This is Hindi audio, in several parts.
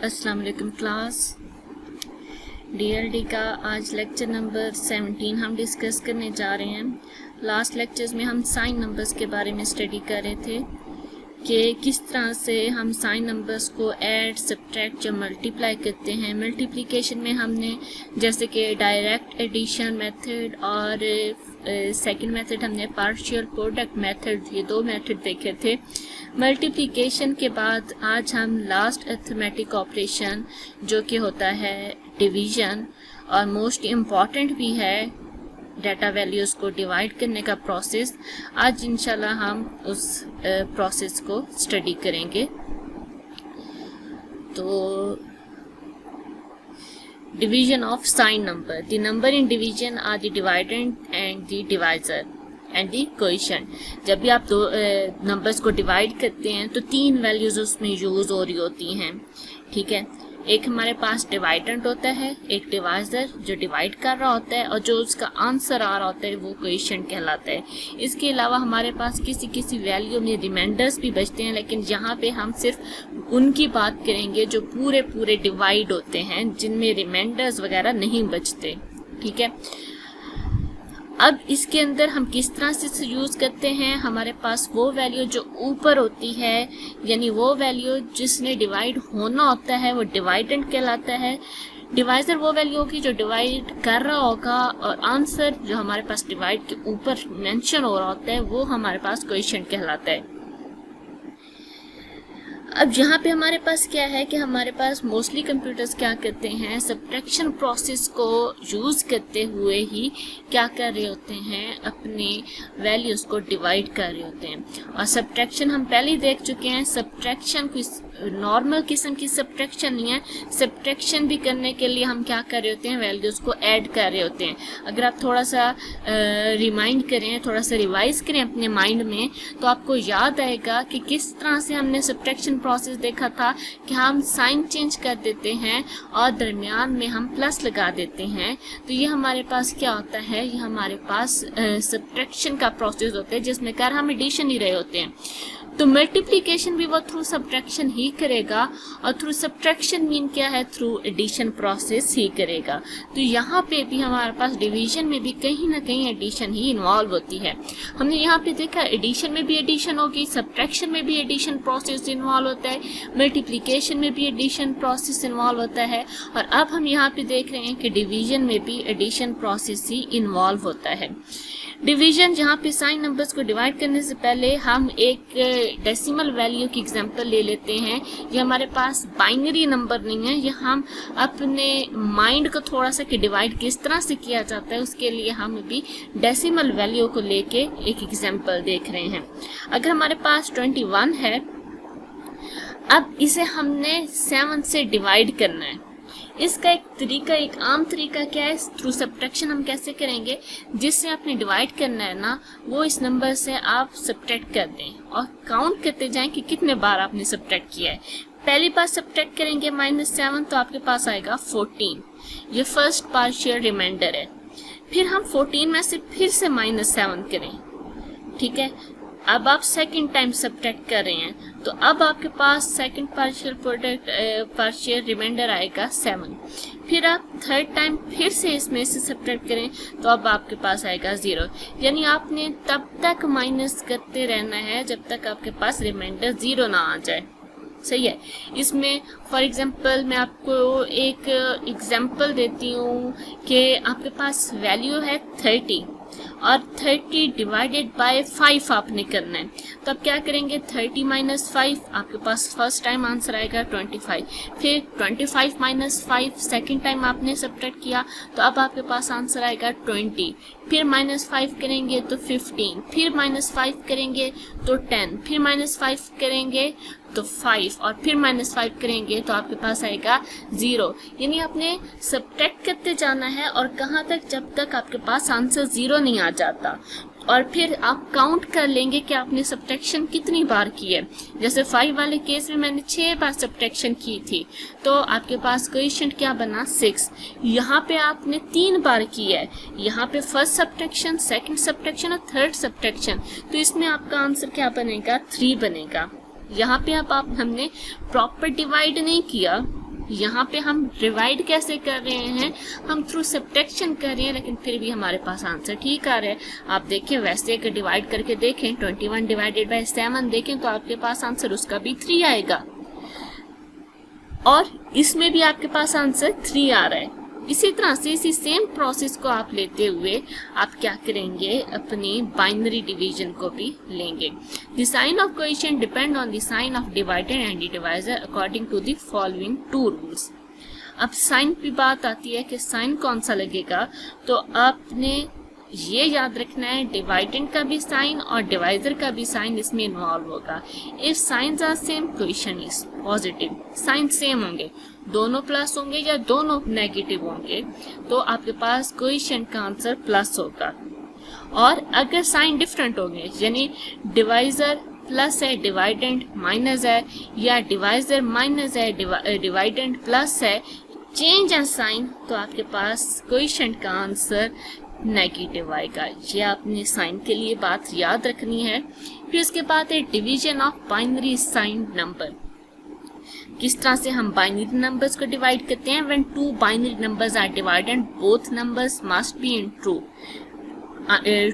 अस्सलाम वालेकुम क्लास। डीएलडी का आज लेक्चर नंबर 17 हम डिस्कस करने जा रहे हैं। लास्ट लेक्चर्स में हम साइन नंबर्स के बारे में स्टडी कर रहे थे कि किस तरह से हम साइन नंबर्स को ऐड, सब्ट्रैक्ट या मल्टीप्लाई करते हैं। मल्टीप्लिकेशन में हमने जैसे कि डायरेक्ट एडिशन मेथड और सेकंड मेथड हमने पार्शियल प्रोडक्ट मेथड, ये दो मेथड देखे थे। मल्टीप्लिकेशन के बाद आज हम लास्ट अरिथमेटिक ऑपरेशन जो कि होता है डिवीजन और मोस्ट इम्पॉर्टेंट भी है डाटा वैल्यूज़ को डिवाइड करने का प्रोसेस, आज इंशाल्लाह हम उस प्रोसेस को स्टडी करेंगे। तो division of sign number, the number in division are the dividend and the divisor and the coefficient. जब भी आप दो नंबर्स को डिवाइड करते हैं तो तीन वैल्यूज उसमें यूज हो रही होती हैं, ठीक है। एक हमारे पास डिवाइडेंट होता है, एक डिवाइजर जो डिवाइड कर रहा होता है, और जो उसका आंसर आ रहा होता है वो कोएफिशिएंट कहलाता है। इसके अलावा हमारे पास किसी किसी वैल्यू में रिमाइंडर्स भी बचते हैं, लेकिन यहाँ पे हम सिर्फ उनकी बात करेंगे जो पूरे पूरे डिवाइड होते हैं, जिनमें रिमाइंडर्स वगैरह नहीं बचते, ठीक है। अब इसके अंदर हम किस तरह से यूज़ करते हैं, हमारे पास वो वैल्यू जो ऊपर होती है, यानी वो वैल्यू जिसने डिवाइड होना होता है वो डिवाइडेंट कहलाता है। डिवाइजर वो वैल्यू होगी जो डिवाइड कर रहा होगा, और आंसर जो हमारे पास डिवाइड के ऊपर मेंशन हो रहा होता है वो हमारे पास कोएफिशिएंट कहलाता है। अब यहाँ पे हमारे पास क्या है कि हमारे पास मोस्टली कंप्यूटर्स क्या करते हैं, सब्ट्रैक्शन प्रोसेस को यूज़ करते हुए ही क्या कर रहे होते हैं, अपने वैल्यूज़ को डिवाइड कर रहे होते हैं। और सब्ट्रैक्शन हम पहले ही देख चुके हैं, सब्ट्रैक्शन कोई नॉर्मल किस्म की सब्ट्रैक्शन नहीं है। सब्ट्रैक्शन भी करने के लिए हम क्या कर रहे होते हैं, वैल्यूज़ को ऐड कर रहे होते हैं। अगर आप थोड़ा सा रिमाइंड करें, थोड़ा सा रिवाइज करें अपने माइंड में, तो आपको याद आएगा कि किस तरह से हमने सब्ट्रैक्शन प्रोसेस देखा था कि हम साइन चेंज कर देते हैं और दरमियान में हम प्लस लगा देते हैं। तो ये हमारे पास क्या होता है, ये हमारे पास सब्ट्रैक्शन का प्रोसेस होता है, जिसमें कर हम एडिशन ही रहे होते हैं। तो मल्टीप्लिकेशन भी वो थ्रू सब्ट्रैक्शन ही करेगा, और थ्रू सब्ट्रैक्शन मीन क्या है, थ्रू एडिशन प्रोसेस ही करेगा। तो यहाँ पे भी हमारे पास डिवीजन में भी कहीं ना कहीं एडिशन ही इन्वॉल्व होती है। हमने यहाँ पे देखा एडिशन में भी एडिशन होगी, सब्ट्रैक्शन में भी एडिशन प्रोसेस इन्वॉल्व होता है, मल्टीप्लिकेशन में भी एडिशन प्रोसेस इन्वॉल्व होता है, और अब हम यहाँ पे देख रहे हैं कि डिवीजन में भी एडिशन प्रोसेस ही इन्वॉल्व होता है। डिवीजन, जहाँ पे साइन नंबर्स को डिवाइड करने से पहले हम एक डेसिमल वैल्यू की एग्जांपल ले लेते हैं। ये हमारे पास बाइनरी नंबर नहीं है, ये हम अपने माइंड को थोड़ा सा कि डिवाइड किस तरह से किया जाता है, उसके लिए हम अभी डेसिमल वैल्यू को लेके एक एग्जांपल देख रहे हैं। अगर हमारे पास 21 है, अब इसे हमने 7 से डिवाइड करना है। इसका एक तरीका, एक आम तरीका क्या है, थ्रू सब्ट्रैक्शन हम कैसे करेंगे, जिससे आपने डिवाइड करना है ना, वो इस नंबर से आप सब्ट्रैक्ट कर दें और काउंट करते जाएं कि कितने बार आपने सब्ट्रैक्ट किया है। पहली बार सब्ट्रैक्ट करेंगे -7, तो आपके पास आएगा 14। ये फर्स्ट पार्शियल रिमाइंडर है। फिर हम 14 में से फिर से -7 करें, ठीक है। अब आप सेकंड टाइम सब्ट्रैक्ट कर रहे हैं, तो अब आपके पास सेकंड पार्शियल रिमाइंडर आएगा 7। फिर आप थर्ड टाइम फिर से इसमें से सब्ट्रैक्ट करें, तो अब आपके पास आएगा 0। यानी आपने तब तक माइनस करते रहना है जब तक आपके पास रिमाइंडर 0 ना आ जाए, सही है। इसमें फॉर एग्जांपल मैं आपको एक एग्जांपल देती हूँ कि आपके पास वैल्यू है 30 और 30 डिवाइडेड बाय 5 आपने करना है। तो आप क्या करेंगे, 30 - 5, आपके पास फर्स्ट टाइम आंसर आएगा 25। फिर 25 - 5 सेकंड टाइम आपने सब्ट्रैक्ट किया, तो अब आपके पास आंसर आएगा 20। फिर -5 करेंगे तो 15, फिर -5 करेंगे तो 10, फिर -5 करेंगे तो 5, और फिर -5 करेंगे तो आपके पास आएगा 0। यानी आपने सब्ट्रैक्ट करते जाना है, और कहाँ तक, जब तक आपके पास आंसर 0 नहीं आ जाता। और फिर आप काउंट कर लेंगे कि आपने सब्ट्रैक्शन कितनी बार की है। जैसे 5 वाले केस में मैंने 6 बार सब्ट्रैक्शन की थी, तो आपके पास कोएफिशिएंट क्या बना, 6। यहाँ पे आपने 3 बार की है, यहाँ पे फर्स्ट सब्ट्रैक्शन, सेकंड सब्ट्रैक्शन और थर्ड सब्ट्रैक्शन, तो इसमें आपका आंसर क्या बनेगा, 3 बनेगा। यहाँ पे अब हमने प्रॉपर डिवाइड नहीं किया, यहाँ पे हम डिवाइड कैसे कर रहे हैं, हम थ्रू सब्ट्रैक्शन कर रहे हैं, लेकिन फिर भी हमारे पास आंसर ठीक आ रहा है। आप देखें, वैसे अगर डिवाइड करके देखें 21 डिवाइडेड बाय 7 देखें तो आपके पास आंसर उसका भी 3 आएगा, और इसमें भी आपके पास आंसर 3 आ रहा है। इसी तरह से इसी सेम प्रोसेस को आप लेते हुए आप क्या करेंगे, अपनी बाइनरी डिवीजन को भी लेंगे। The sign of coefficient depend on the sign of divided and the divisor according to the following 2 rules. अब साइन की बात आती है कि साइन कौन सा लगेगा, तो आपने ये याद रखना है डिवाइडेंड का भी साइन और डिवाइजर का भी साइन इसमें इन्वॉल्व होगा। If signs are same coefficient is positive, sign same होंगे, दोनों प्लस होंगे या दोनों नेगेटिव होंगे, तो आपके पास कोएफिशिएंट का आंसर प्लस होगा। और अगर साइन डिफरेंट होंगे, यानी डिवाइजर प्लस है डिवाइडेंड माइनस है, या डिवाइजर माइनस है डिवाइडेंड प्लस है, चेंज इन साइन, तो आपके पास कोएफिशिएंट का आंसर नेगेटिव आएगा। ये आपने साइन के लिए बात याद रखनी है। फिर उसके बाद है division of binary sign number. किस तरह से हम बाइनरी नंबर्स को डिवाइड करते हैं, when 2 binary numbers are divided both numbers must be in true.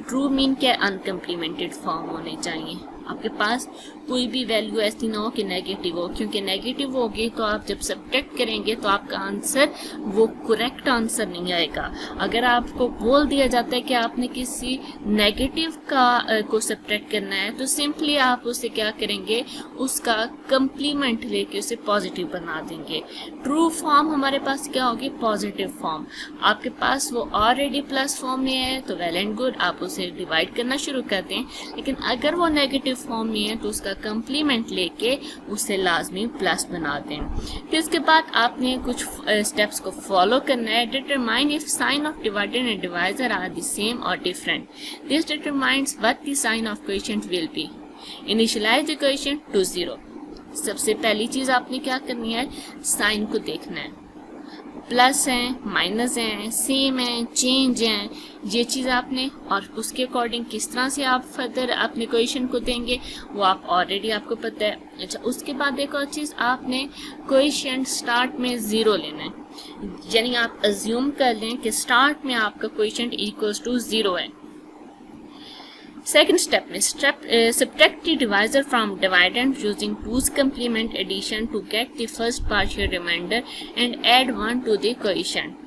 True mean क्या, अनकम्प्लीमेंटेड फॉर्म होने चाहिए। आपके पास कोई भी वैल्यू ऐसी ना हो कि नेगेटिव हो, क्योंकि नेगेटिव होगी तो आप जब सब्ट्रैक्ट करेंगे तो आपका आंसर वो करेक्ट आंसर नहीं आएगा। अगर आपको बोल दिया जाता है कि आपने किसी नेगेटिव का को सब्ट्रैक्ट करना है, तो सिंपली आप उसे क्या करेंगे, उसका कंप्लीमेंट लेके उसे पॉजिटिव बना देंगे। ट्रू फॉर्म हमारे पास क्या होगी, पॉजिटिव फॉर्म। आपके पास वो ऑलरेडी प्लस फॉर्म में है तो वेल एंड गुड, आप उसे डिवाइड करना शुरू कर दें। लेकिन अगर वो नेगेटिव फॉर्म में है तो उसका कंप्लीमेंट लेके उसे लाजमी प्लस बना दें। फिर उसके बाद आपने कुछ स्टेप्स को फॉलो करना है। Determine if sign of divided and divisor are the same और different. This determines what the sign of coefficient will be. Initialise the coefficient to 0। सबसे पहली चीज आपने क्या करनी है, साइन को देखना है। प्लस हैं, माइनस हैं, सेम हैं, चेंज हैं, ये चीज़ आपने, और उसके अकॉर्डिंग किस तरह से आप फर्दर अपने कोएफिशिएंट को देंगे वो आप ऑलरेडी आपको पता है। अच्छा, उसके बाद एक और चीज़, आपने कोएफिशिएंट स्टार्ट में 0 लेना है, यानी आप अज्यूम कर लें कि स्टार्ट में आपका कोएफिशिएंट इक्वल्स टू 0 है। सेकेंड स्टेप में subtract the divisor from dividend using 2's complement addition to get the first partial remainder and add 1 to the quotient।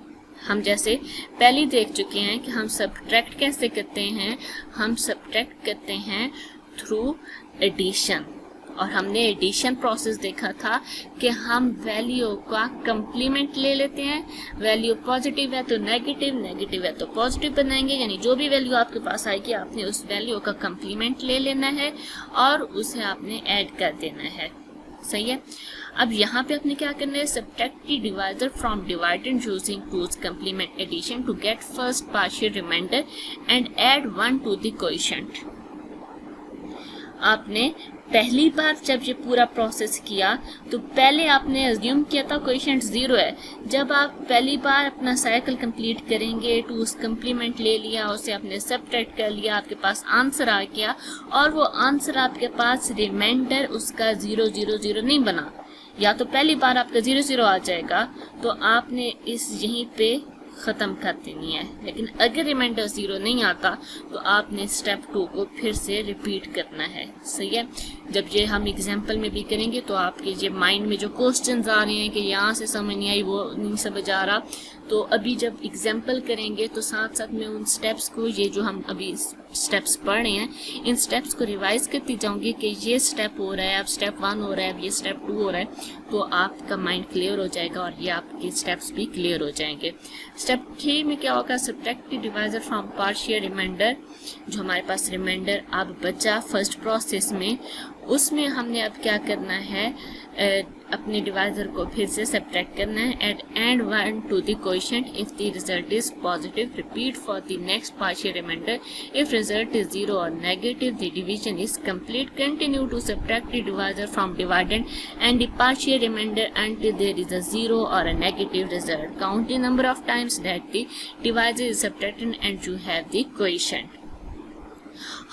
हम जैसे पहले देख चुके हैं कि हम सब्ट्रैक्ट कैसे करते हैं, हम सब्ट्रैक्ट करते हैं थ्रू एडिशन, और हमने एडिशन प्रोसेस देखा था कि हम वैल्यू का कंप्लीमेंट ले लेते हैं। वैल्यू पॉजिटिव है तो नेगेटिव, नेगेटिव है तो पॉजिटिव बनाएंगे, यानी जो भी वैल्यू आपके पास आएगी आपने उस वैल्यू का कंप्लीमेंट ले लेना है और उसे आपने ऐड कर देना है। सही है। अब यहाँ पे आपने क्या करना है, subtract the divisor from divided using 2's complement addition to get first partial remainder and add 1 to the quotient। आपने पहली बार जब ये पूरा प्रोसेस किया तो पहले आपने अज्यूम किया था कोएफिशिएंट 0 है। जब आप पहली बार अपना साइकिल कंप्लीट करेंगे, 2's complement ले लिया, उसे आपने सब्ट्रैक्ट कर लिया, आपके पास आंसर आ गया, और वो आंसर आपके पास रिमाइंडर उसका 0 0 0 नहीं बना, या तो पहली बार आपका 0 0 आ जाएगा तो आपने इस यहीं पे ख़त्म कर देनी है। लेकिन अगर रिमाइंडर 0 नहीं आता तो आपने स्टेप 2 को फिर से रिपीट करना है। सही है। जब ये हम एग्जाम्पल में भी करेंगे तो आपके ये माइंड में जो क्वेश्चंस आ रहे हैं कि यहाँ से समझ नहीं आई, वो नहीं समझ आ रहा, तो अभी जब एग्जाम्पल करेंगे तो साथ साथ में उन स्टेप्स को, ये जो हम अभी स्टेप्स पढ़ रहे हैं, इन स्टेप्स को रिवाइज करती जाऊंगी कि ये स्टेप हो रहा है, अब स्टेप 1 हो रहा है, अब ये स्टेप 2 हो रहा है, तो आपका माइंड क्लियर हो जाएगा और ये आपके स्टेप्स भी क्लियर हो जाएंगे। स्टेप 3 में क्या होगा, subtract the divisor from partial remainder. जो हमारे पास रिमाइंडर अब बचा फर्स्ट प्रोसेस में, उसमें हमने अब क्या करना है, अपने डिवाइजर को फिर से सब्ट्रैक्ट करना है। Add 1 to the coefficient if the result is positive, repeat for the next partial remainder. If result is 0 और negative, the division is complete. Continue to subtract the divisor from dividend and the partial remainder until there is a 0 or a negative result. Count the number of times that the divisor is subtracted and you have the quotient.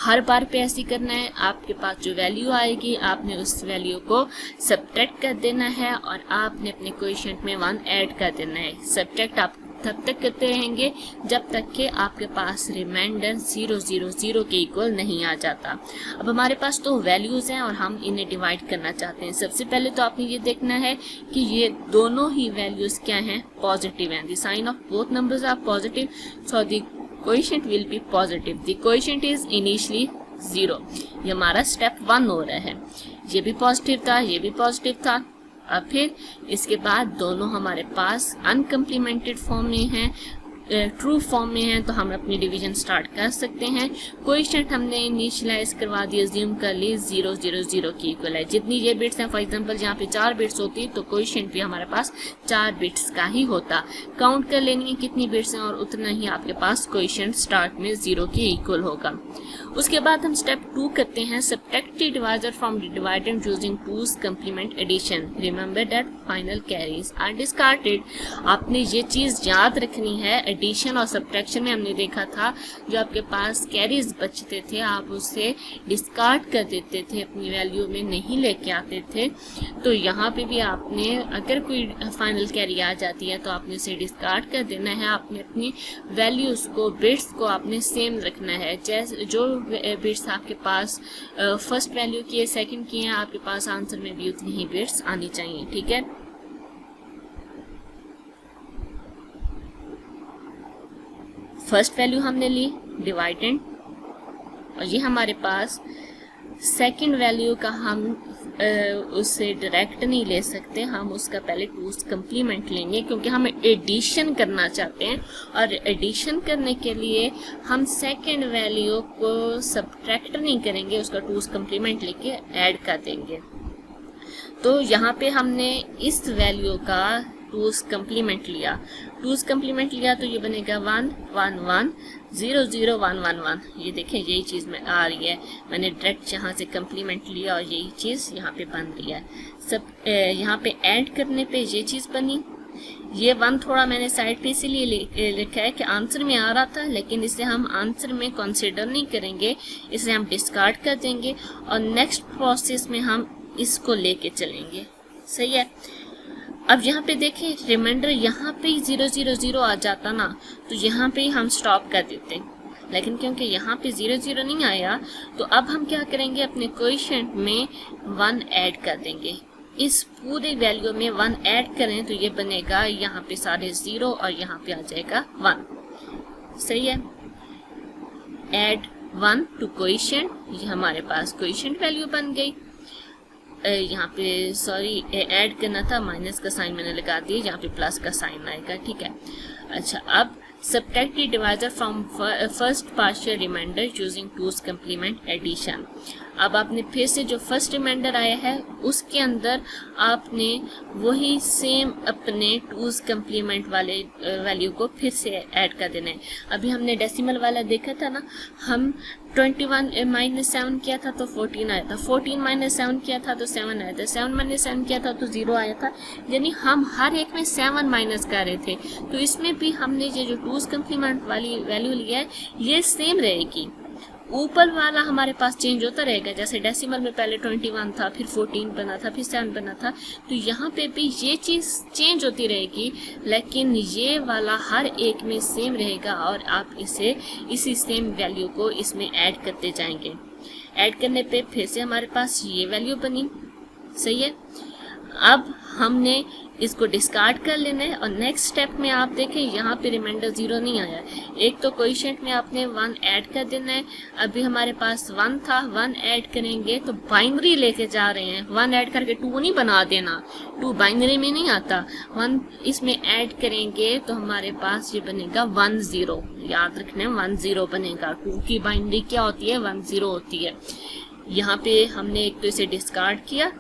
हर बार पे ऐसे करना है। आपके पास जो वैल्यू आएगी आपने उस वैल्यू को सब्ट्रैक्ट कर देना है और आपने अपने कोएफिशिएंट में 1 ऐड कर देना है। सब्ट्रैक्ट आप तब तक करते रहेंगे जब तक कि आपके पास रिमाइंडर 0 0 0 के इक्वल नहीं आ जाता। अब हमारे पास तो वैल्यूज़ हैं और हम इन्हें डिवाइड करना चाहते हैं। सबसे पहले तो आपने ये देखना है कि ये दोनों ही वैल्यूज़ क्या हैं, पॉजिटिव हैं। The sign of both numbers are positive, so the coefficient will be positive. The coefficient is initially 0। ये हमारा स्टेप 1 हो रहा है। ये भी पॉजिटिव था, ये भी पॉजिटिव था। अब फिर इसके बाद दोनों हमारे पास अनकम्प्लीमेंटेड फॉर्म में हैं, ट्रू फॉर्म में है, तो हम अपनी डिवीजन स्टार्ट कर सकते हैं। कोएफिशिएंट हमने इनिशियलाइज करवा दी, अज्यूम कर ली 0 0 0 की इक्वल है। जितनी ये बिट्स हैं, फॉर एग्जांपल यहाँ पे 4 बिट्स होती तो कोएफिशिएंट भी हमारे पास 4 बिट्स का ही होता। काउंट कर लेनी है कितनी बिट्स हैं और उतना ही आपके पास कोएफिशिएंट स्टार्ट में 0 के इक्वल होगा। उसके बाद हम स्टेप 2 करते हैं, subtract the divisor from the divided using 2's complement addition. Remember that final carries are discarded. आपने ये चीज़ याद रखनी है। एडिशन और सब्ट्रैक्शन में हमने देखा था जो आपके पास कैरीज बचते थे आप उसे डिस्कार्ड कर देते थे, अपनी वैल्यू में नहीं लेके आते थे। तो यहाँ पे भी आपने अगर कोई फाइनल कैरी आ जाती है तो आपने उसे डिस्कार्ड कर देना है। आपने अपनी वैल्यूज़ को, बिट्स को आपने सेम रखना है। जैसे जो बिट्स आपके पास फर्स्ट वैल्यू की है, सेकंड की हैं, आपके पास आंसर में भी उतनी ही बिट्स आनी चाहिए। ठीक है, फर्स्ट वैल्यू हमने ली डिवाइडेंड और ये हमारे पास सेकंड वैल्यू का हम उससे डायरेक्ट नहीं ले सकते, हम उसका पहले 2's कंप्लीमेंट लेंगे क्योंकि हम एडिशन करना चाहते हैं। और एडिशन करने के लिए हम सेकंड वैल्यू को सब्ट्रैक्ट नहीं करेंगे, उसका 2's कंप्लीमेंट लेके ऐड कर देंगे। तो यहाँ पे हमने इस वैल्यू का 2's कंप्लीमेंट लिया, 2's कंप्लीमेंट लिया तो ये बनेगा 1 1 1 0 0 1 1 1। ये देखें यही चीज़ में आ रही है, मैंने डायरेक्ट यहाँ से कंप्लीमेंट लिया और यही चीज़ यहाँ पे बन रही है। सब यहाँ पे ऐड करने पे ये चीज़ बनी। ये 1 थोड़ा मैंने साइड पे इसीलिए लिखा है कि आंसर में आ रहा था, लेकिन इसे हम आंसर में कंसिडर नहीं करेंगे, इसे हम डिस्कार्ड कर देंगे और नेक्स्ट प्रोसेस में हम इसको लेके चलेंगे। सही है। अब यहाँ पे देखें रिमाइंडर यहाँ पे ही 0 0 0 आ जाता ना, तो यहाँ पे ही हम स्टॉप कर देते, लेकिन क्योंकि यहाँ पे 0 0 नहीं आया तो अब हम क्या करेंगे, अपने कोएफिशिएंट में 1 ऐड कर देंगे। इस पूरे वैल्यू में 1 ऐड करें तो ये बनेगा यहाँ पे सारे 0 और यहाँ पे आ जाएगा 1। सही है, ऐड 1 टू कोएफिशिएंट, ये हमारे पास कोएफिशिएंट वैल्यू बन गई। यहाँ पे सॉरी ऐड करना था, माइनस का साइन मैंने लगा दिया, यहाँ पे प्लस का साइन आएगा। ठीक है, अच्छा अब subtract the divisor from first partial remainder using 2's complement addition. अब आपने फिर से जो फर्स्ट रिमाइंडर आया है उसके अंदर आपने वही सेम अपने 2's कंप्लीमेंट वाले वैल्यू को फिर से ऐड कर देना है। अभी हमने डेसिमल वाला देखा था ना, हम 21 - 7 किया था तो 14 आया था, 14 - 7 किया था तो 7 आया था, 7 - 7 किया था तो 0 आया था, यानी हम हर एक में 7 माइनस कर रहे थे। तो इसमें भी हमने ये जो 2's कंप्लीमेंट वाली वैल्यू लिया है ये सेम रहेगी, ऊपर वाला हमारे पास चेंज होता रहेगा। जैसे डेसिमल में पहले 21 था, फिर 14 बना था, फिर 7 बना था, तो यहाँ पे भी ये चीज़ चेंज होती रहेगी, लेकिन ये वाला हर एक में सेम रहेगा और आप इसे इसी सेम वैल्यू को इसमें ऐड करते जाएंगे। ऐड करने पे फिर से हमारे पास ये वैल्यू बनी। सही है, अब हमने इसको डिस्कार्ड कर लेना है और नेक्स्ट स्टेप में आप देखें यहाँ पे रिमाइंडर 0 नहीं आया। एक तो कोएफिशिएंट में आपने 1 ऐड कर देना है। अभी हमारे पास 1 था, 1 ऐड करेंगे तो बाइनरी लेके जा रहे हैं, 1 ऐड करके 2 नहीं बना देना, 2 बाइनरी में नहीं आता, 1 इसमें ऐड करेंगे तो हमारे पास ये बनेगा 1 0। याद रखना 1 0 बनेगा। 2 की बाइनरी क्या होती है, 1 0 होती है। यहाँ पे हमने एक तो इसे डिस्कार्ड किया,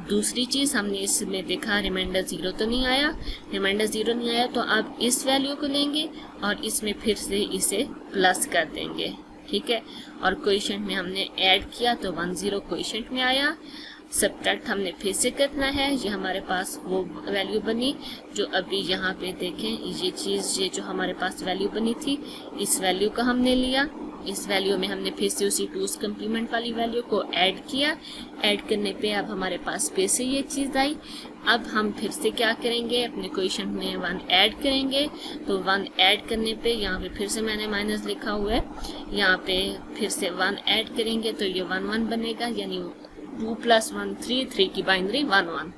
दूसरी चीज़ हमने इसमें देखा रिमाइंडर 0 तो नहीं आया, रिमाइंडर 0 नहीं आया तो अब इस वैल्यू को लेंगे और इसमें फिर से इसे प्लस कर देंगे। ठीक है, और कोएफिशिएंट में हमने ऐड किया तो 1 0 कोएफिशिएंट में आया। सब्ट्रैक्ट हमने फिर से करना है, ये हमारे पास वो वैल्यू बनी जो अभी यहाँ पे देखें, ये चीज़ ये जो हमारे पास वैल्यू बनी थी इस वैल्यू का हमने लिया, इस वैल्यू में हमने फिर से उसी 2's कम्प्लीमेंट वाली वैल्यू को ऐड किया। ऐड करने पे अब हमारे पास फिर से ये चीज़ आई। अब हम फिर से क्या करेंगे, अपने क्वेश्चन में 1 ऐड करेंगे। तो 1 ऐड करने पे यहाँ पे फिर से मैंने माइनस लिखा हुआ है, यहाँ पे फिर से 1 ऐड करेंगे तो ये 1 1 बनेगा, यानी 2 + 1 3, 3 की बाइनरी 1 1।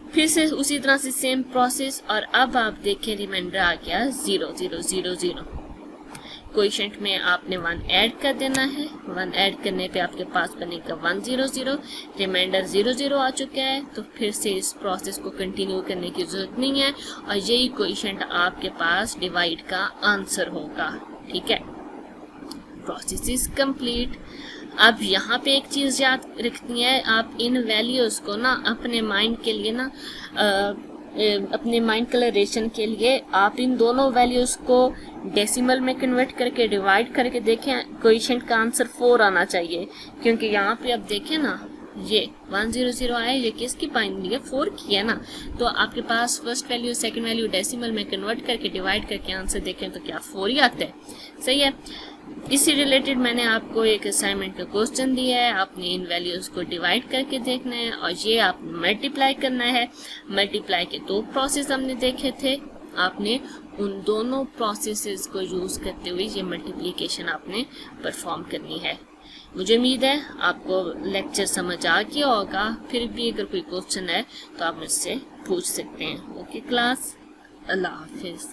फिर से उसी तरह से सेम प्रोसेस, और अब आप देखें रिमाइंडर आ गया 0 0 0 0। क्वोशिएंट में आपने 1 ऐड कर देना है। 1 ऐड करने पे आपके पास बनेगा 1 0 0। रिमाइंडर 0 0 आ चुका है, तो फिर से इस प्रोसेस को कंटिन्यू करने की जरूरत नहीं है, और यही क्वोशिएंट आपके पास डिवाइड का आंसर होगा। ठीक है, प्रोसेस इज कंप्लीट। अब यहाँ पे एक चीज़ याद रखनी है, आप इन वैल्यूज़ को ना अपने माइंड के लिए ना अपने माइंड कलरेशन के लिए आप इन दोनों वैल्यूज़ को डेसिमल में कन्वर्ट करके डिवाइड करके देखें। क्वोशिएंट का आंसर 4 आना चाहिए, क्योंकि यहाँ पे अब देखें ना, ये 1 0 0 आया, ये किसकी बाइनरी है, 4 की है ना। तो आपके पास first value second value decimal में कन्वर्ट करके डिवाइड करके आंसर देखें तो क्या 4 ही आता है। सही है। इसी रिलेटेड मैंने आपको एक असाइनमेंट का क्वेश्चन दिया है, आपने इन वैल्यूज़ को डिवाइड करके देखना है और ये आप मल्टीप्लाई करना है। मल्टीप्लाई के 2 प्रोसेस हमने देखे थे, आपने उन दोनों प्रोसेसेस को यूज़ करते हुए ये मल्टीप्लिकेशन आपने परफॉर्म करनी है। मुझे उम्मीद है आपको लेक्चर समझ आ गया होगा। फिर भी अगर कोई क्वेश्चन है तो आप मुझसे पूछ सकते हैं। ओके क्लास, अल्लाह हाफिज़।